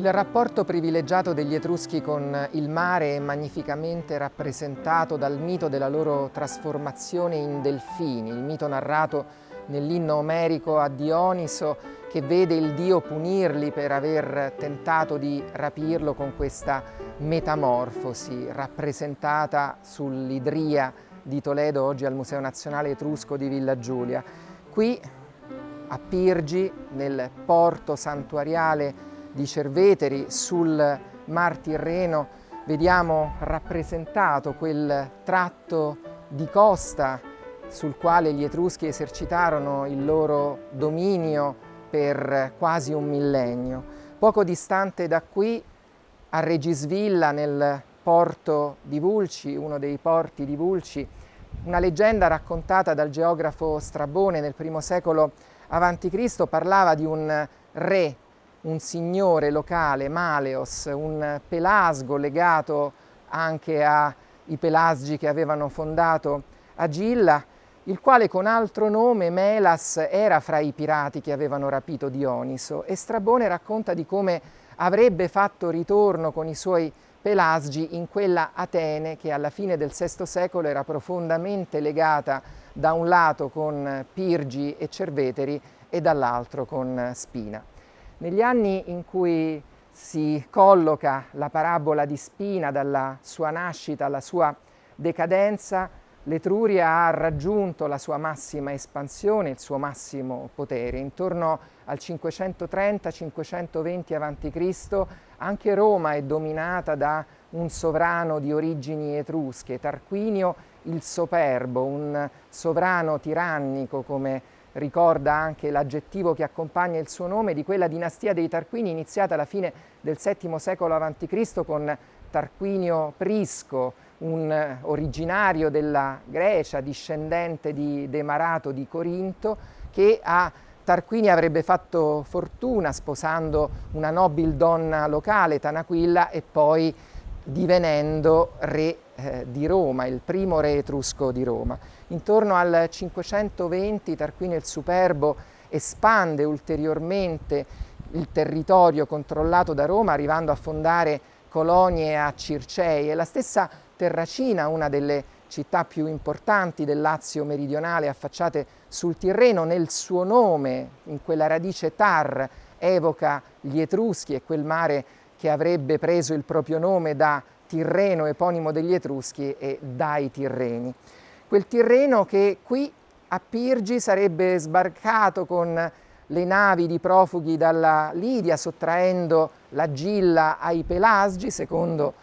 Il rapporto privilegiato degli Etruschi con il mare è magnificamente rappresentato dal mito della loro trasformazione in delfini, il mito narrato nell'inno omerico a Dioniso, che vede il dio punirli per aver tentato di rapirlo con questa metamorfosi rappresentata sull'Idria di Toledo, oggi al Museo Nazionale Etrusco di Villa Giulia. Qui a Pirgi, nel porto santuariale di Cerveteri, sul Mar Tirreno, vediamo rappresentato quel tratto di costa sul quale gli Etruschi esercitarono il loro dominio per quasi un millennio. Poco distante da qui, a Regisvilla, nel porto di Vulci, uno dei porti di Vulci, una leggenda raccontata dal geografo Strabone nel I secolo a.C. parlava di un re, un signore locale, Maleos, un pelasgo legato anche ai pelasgi che avevano fondato Agilla, il quale con altro nome, Melas, era fra i pirati che avevano rapito Dioniso, e Strabone racconta di come avrebbe fatto ritorno con i suoi pelasgi in quella Atene che alla fine del VI secolo era profondamente legata da un lato con Pirgi e Cerveteri e dall'altro con Spina. Negli anni in cui si colloca la parabola di Spina, dalla sua nascita alla sua decadenza, l'Etruria ha raggiunto la sua massima espansione, il suo massimo potere. Intorno al 530-520 a.C. anche Roma è dominata da un sovrano di origini etrusche, Tarquinio il Superbo, un sovrano tirannico, come ricorda anche l'aggettivo che accompagna il suo nome, di quella dinastia dei Tarquini iniziata alla fine del VII secolo a.C. con Tarquinio Prisco, un originario della Grecia, discendente di Demarato di Corinto, che a Tarquini avrebbe fatto fortuna sposando una nobile donna locale, Tanaquilla, e poi divenendo re di Roma, il primo re etrusco di Roma. Intorno al 520 Tarquinio il Superbo espande ulteriormente il territorio controllato da Roma, arrivando a fondare colonie a Circei, e la stessa Terracina, una delle città più importanti del Lazio meridionale affacciate sul Tirreno, nel suo nome, in quella radice tar, evoca gli Etruschi e quel mare che avrebbe preso il proprio nome da Tirreno, eponimo degli Etruschi, e dai Tirreni. Quel Tirreno che qui a Pirgi sarebbe sbarcato con le navi di profughi dalla Lidia, sottraendo l'Agilla ai Pelasgi, secondo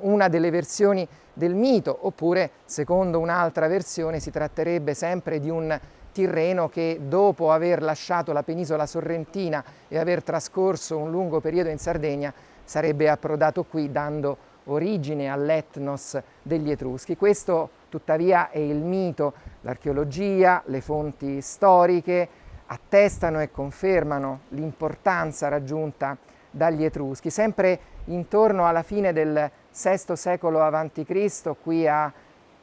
una delle versioni del mito, oppure secondo un'altra versione si tratterebbe sempre di un Tirreno che, dopo aver lasciato la penisola sorrentina e aver trascorso un lungo periodo in Sardegna, sarebbe approdato qui, dando origine all'etnos degli Etruschi. Questo tuttavia è il mito. L'archeologia, le fonti storiche attestano e confermano l'importanza raggiunta dagli Etruschi. Sempre intorno alla fine del VI secolo a.C., qui a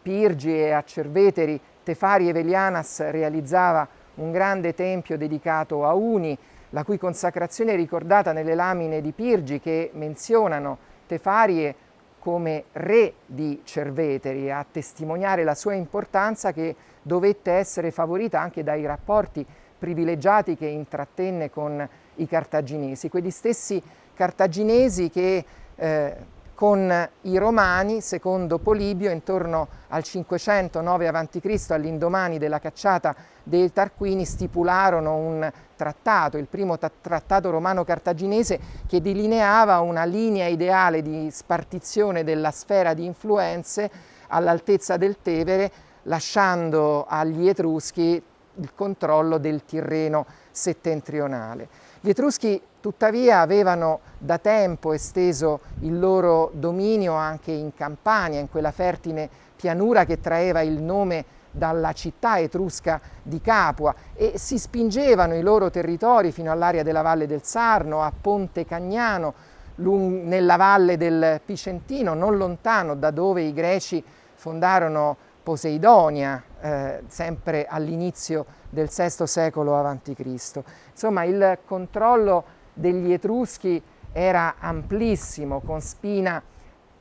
Pirgi e a Cerveteri, Tefari Evelianas realizzava un grande tempio dedicato a Uni, la cui consacrazione è ricordata nelle lamine di Pirgi che menzionano Tefarie come re di Cerveteri, a testimoniare la sua importanza, che dovette essere favorita anche dai rapporti privilegiati che intrattenne con i cartaginesi, quegli stessi cartaginesi che con i Romani, secondo Polibio, intorno al 509 a.C., all'indomani della cacciata dei Tarquini, stipularono un trattato, il primo trattato romano-cartaginese, che delineava una linea ideale di spartizione della sfera di influenze all'altezza del Tevere, lasciando agli Etruschi il controllo del Tirreno settentrionale. Gli Etruschi tuttavia avevano da tempo esteso il loro dominio anche in Campania, in quella fertile pianura che traeva il nome dalla città etrusca di Capua, e si spingevano i loro territori fino all'area della Valle del Sarno, a Ponte Cagnano, nella valle del Picentino, non lontano da dove i greci fondarono Poseidonia, sempre all'inizio del VI secolo a.C. Insomma, il controllo degli Etruschi era amplissimo, con Spina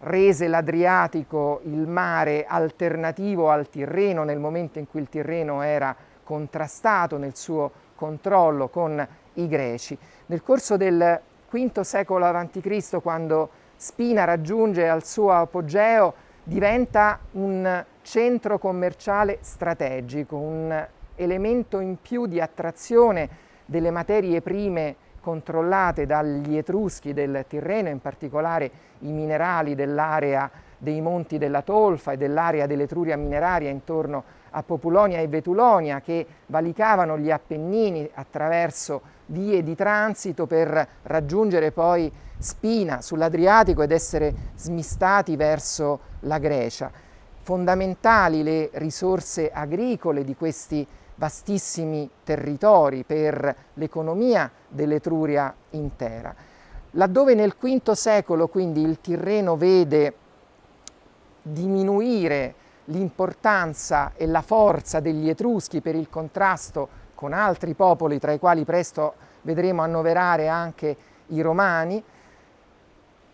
rese l'Adriatico il mare alternativo al Tirreno nel momento in cui il Tirreno era contrastato nel suo controllo con i Greci. Nel corso del V secolo a.C., quando Spina raggiunge al suo apogeo, diventa un centro commerciale strategico, un elemento in più di attrazione delle materie prime controllate dagli Etruschi del Tirreno, in particolare i minerali dell'area dei monti della Tolfa e dell'area dell'Etruria mineraria intorno a Populonia e Vetulonia, che valicavano gli Appennini attraverso vie di transito per raggiungere poi Spina sull'Adriatico ed essere smistati verso la Grecia. Fondamentali le risorse agricole di questi vastissimi territori per l'economia dell'Etruria intera. Laddove nel V secolo quindi il Tirreno vede diminuire l'importanza e la forza degli Etruschi per il contrasto con altri popoli, tra i quali presto vedremo annoverare anche i Romani,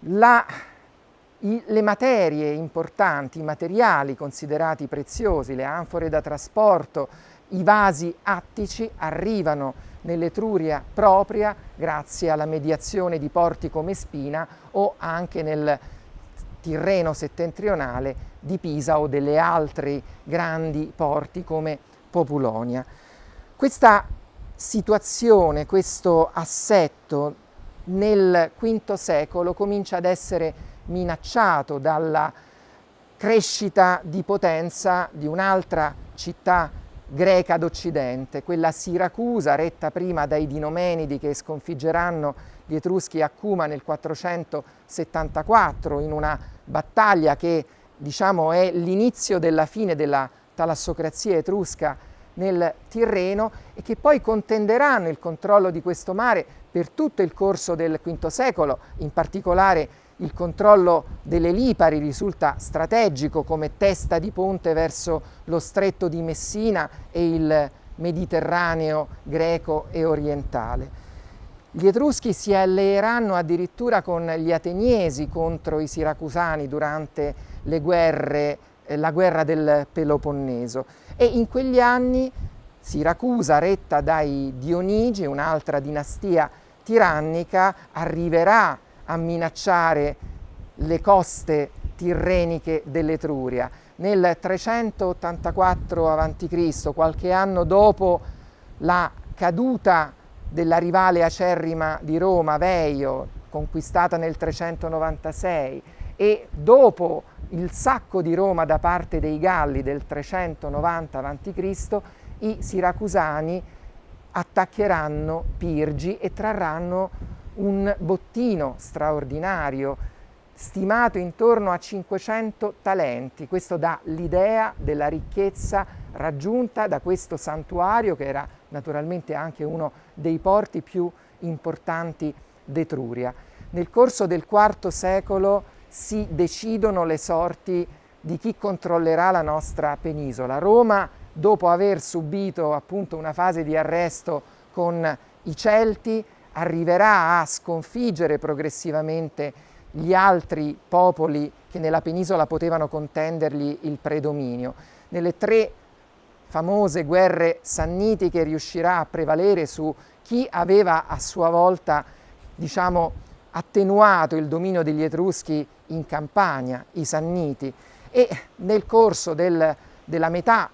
le materie importanti, i materiali considerati preziosi, le anfore da trasporto, i vasi attici arrivano nell'Etruria propria grazie alla mediazione di porti come Spina o anche nel Tirreno settentrionale di Pisa o delle altri grandi porti come Populonia. Questa situazione, questo assetto nel V secolo comincia ad essere minacciato dalla crescita di potenza di un'altra città greca d'Occidente, quella Siracusa, retta prima dai Dinomenidi che sconfiggeranno gli Etruschi a Cuma nel 474 in una battaglia che diciamo è l'inizio della fine della talassocrazia etrusca nel Tirreno e che poi contenderanno il controllo di questo mare per tutto il corso del V secolo, in particolare il controllo delle Lipari risulta strategico come testa di ponte verso lo stretto di Messina e il Mediterraneo greco e orientale. Gli Etruschi si alleeranno addirittura con gli Ateniesi contro i Siracusani durante le guerre, la guerra del Peloponneso, e in quegli anni Siracusa, retta dai Dionigi, un'altra dinastia tirannica, arriverà a minacciare le coste tirreniche dell'Etruria. Nel 384 a.C., qualche anno dopo la caduta della rivale acerrima di Roma, Veio, conquistata nel 396, e dopo il sacco di Roma da parte dei Galli del 390 a.C., i siracusani attaccheranno Pirgi e trarranno un bottino straordinario, stimato intorno a 500 talenti. Questo dà l'idea della ricchezza raggiunta da questo santuario, che era naturalmente anche uno dei porti più importanti d'Etruria. Nel corso del IV secolo si decidono le sorti di chi controllerà la nostra penisola. Roma, dopo aver subito appunto una fase di arresto con i Celti, arriverà a sconfiggere progressivamente gli altri popoli che nella penisola potevano contendergli il predominio. Nelle tre famose guerre sannitiche riuscirà a prevalere su chi aveva a sua volta, diciamo, attenuato il dominio degli Etruschi in Campania, i Sanniti, e nel corso della metà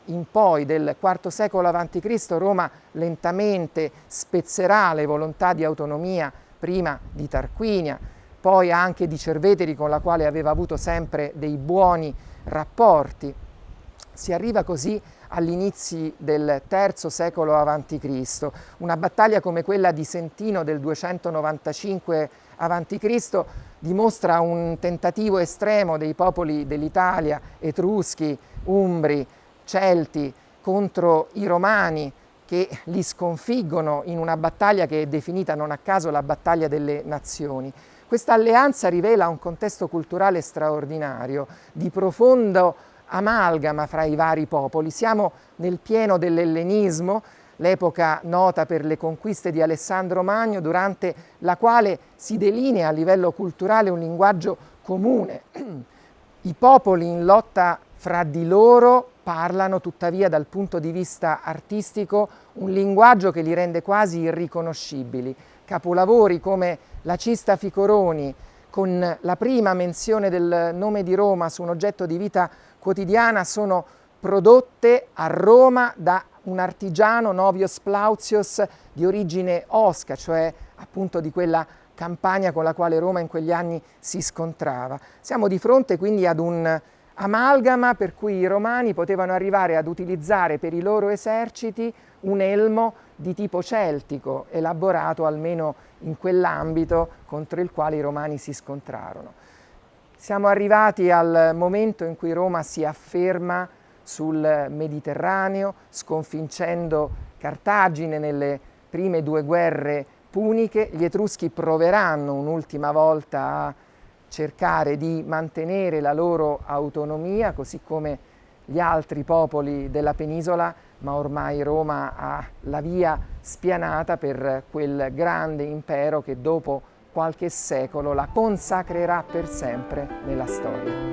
in poi del IV secolo a.C. Roma lentamente spezzerà le volontà di autonomia prima di Tarquinia, poi anche di Cerveteri, con la quale aveva avuto sempre dei buoni rapporti. Si arriva così all'inizio del III secolo a.C. Una battaglia come quella di Sentino del 295 a.C. dimostra un tentativo estremo dei popoli dell'Italia, Etruschi, Umbri, Celti, contro i Romani, che li sconfiggono in una battaglia che è definita non a caso la battaglia delle nazioni. Questa alleanza rivela un contesto culturale straordinario, di profondo amalgama fra i vari popoli. Siamo nel pieno dell'ellenismo, l'epoca nota per le conquiste di Alessandro Magno, durante la quale si delinea a livello culturale un linguaggio comune. I popoli in lotta fra di loro parlano tuttavia dal punto di vista artistico un linguaggio che li rende quasi irriconoscibili. Capolavori come la Cista Ficoroni, con la prima menzione del nome di Roma su un oggetto di vita quotidiana, sono prodotte a Roma da un artigiano, Novios Plautius, di origine osca, cioè appunto di quella Campania con la quale Roma in quegli anni si scontrava. Siamo di fronte quindi ad un amalgama per cui i romani potevano arrivare ad utilizzare per i loro eserciti un elmo di tipo celtico, elaborato almeno in quell'ambito contro il quale i romani si scontrarono. Siamo arrivati al momento in cui Roma si afferma sul Mediterraneo, sconfiggendo Cartagine nelle prime due guerre puniche. Gli Etruschi proveranno un'ultima volta a cercare di mantenere la loro autonomia, così come gli altri popoli della penisola, ma ormai Roma ha la via spianata per quel grande impero che dopo qualche secolo la consacrerà per sempre nella storia.